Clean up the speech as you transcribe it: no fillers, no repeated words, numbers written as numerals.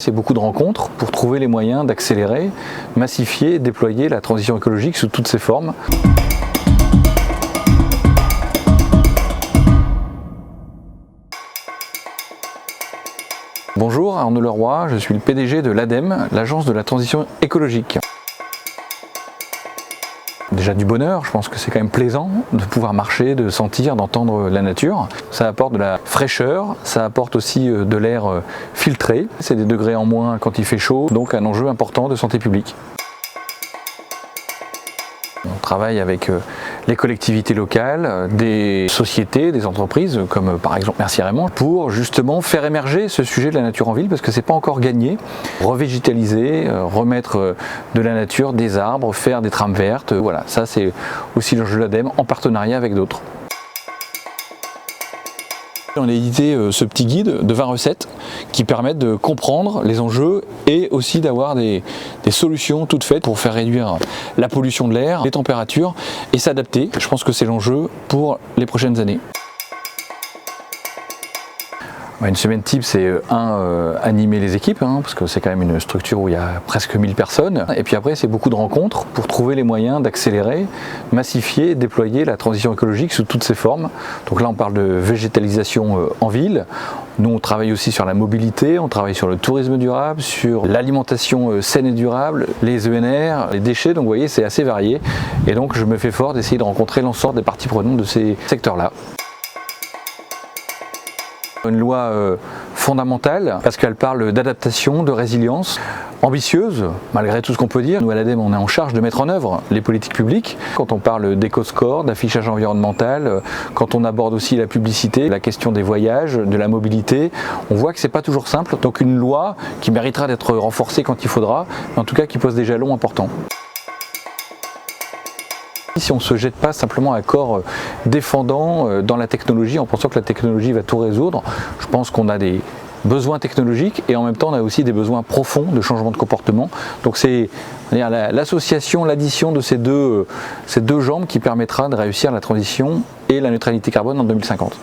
C'est beaucoup de rencontres pour trouver les moyens d'accélérer, massifier, déployer la transition écologique sous toutes ses formes. Bonjour, Arnaud Leroy, je suis le PDG de l'ADEME, l'agence de la transition écologique. Déjà du bonheur, je pense que c'est quand même plaisant de pouvoir marcher, de sentir, d'entendre la nature. Ça apporte de la fraîcheur, ça apporte aussi de l'air filtré. C'est des degrés en moins quand il fait chaud, donc un enjeu important de santé publique. On travaille avec les collectivités locales, des sociétés, des entreprises comme par exemple Merci Raymond pour justement faire émerger ce sujet de la nature en ville parce que c'est pas encore gagné. Revégétaliser, remettre de la nature, des arbres, faire des trames vertes, voilà, ça c'est aussi l'enjeu de l'ADEME en partenariat avec d'autres. On a édité ce petit guide de 20 recettes qui permettent de comprendre les enjeux et aussi d'avoir des solutions toutes faites pour faire réduire la pollution de l'air, les températures et s'adapter. Je pense que c'est l'enjeu pour les prochaines années. Une semaine type, c'est animer les équipes, parce que c'est quand même une structure où il y a presque 1000 personnes. Et puis après, c'est beaucoup de rencontres pour trouver les moyens d'accélérer, massifier, déployer la transition écologique sous toutes ses formes. Donc là, on parle de végétalisation en ville. Nous, on travaille aussi sur la mobilité, on travaille sur le tourisme durable, sur l'alimentation saine et durable, les ENR, les déchets. Donc vous voyez, c'est assez varié. Et donc, je me fais fort d'essayer de rencontrer l'ensemble des parties prenantes de ces secteurs-là. Une loi fondamentale parce qu'elle parle d'adaptation, de résilience, ambitieuse malgré tout ce qu'on peut dire. Nous à l'ADEME on est en charge de mettre en œuvre les politiques publiques. Quand on parle d'éco-score, d'affichage environnemental, quand on aborde aussi la publicité, la question des voyages, de la mobilité, on voit que c'est pas toujours simple. Donc une loi qui méritera d'être renforcée quand il faudra, mais en tout cas qui pose des jalons importants. Si on ne se jette pas simplement à corps défendant dans la technologie en pensant que la technologie va tout résoudre, je pense qu'on a des besoins technologiques et en même temps on a aussi des besoins profonds de changement de comportement. Donc c'est l'association, l'addition de ces deux jambes qui permettra de réussir la transition et la neutralité carbone en 2050.